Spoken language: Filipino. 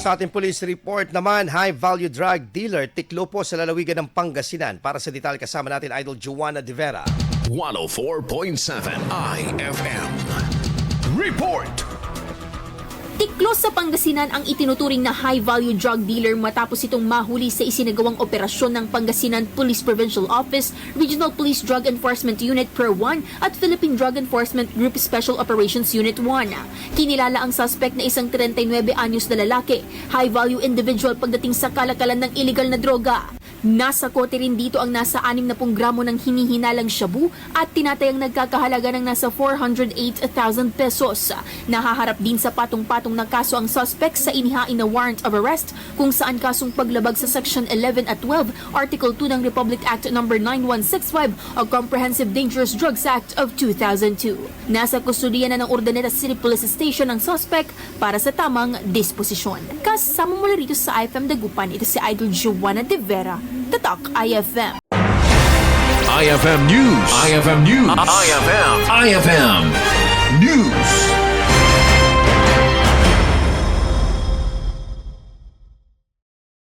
Sa ating police report naman, high-value drug dealer Tiklo po sa lalawigan ng Pangasinan. Para sa detalye kasama natin, Idol Joanna De Vera. 104.7 IFM. Report! Tiklo sa Pangasinan ang itinuturing na high-value drug dealer matapos itong mahuli sa isinagawang operasyon ng Pangasinan Police Provincial Office, Regional Police Drug Enforcement Unit Per 1 at Philippine Drug Enforcement Group Special Operations Unit 1. Kinilala ang suspect na isang 39 anyos na lalaki, high-value individual pagdating sa kalakalan ng illegal na droga. Nasa kote rin dito ang nasa 60 gramo ng hinihinalang shabu at tinatayang nagkakahalaga ng nasa 408,000 pesos. Nahaharap din sa patong-patong na kaso ang suspect sa inihain na warrant of arrest kung saan kasong paglabag sa Section 11 at 12, Article 2 ng Republic Act No. 9165 o Comprehensive Dangerous Drugs Act of 2002. Nasa kustudiya na ng Urdaneta City Police Station ang suspect para sa tamang disposisyon. Kasama mula rito sa IFM Dagupan, ito si Idol Joanna De Vera. Tatak IFM. IFM News. IFM News. IFM News.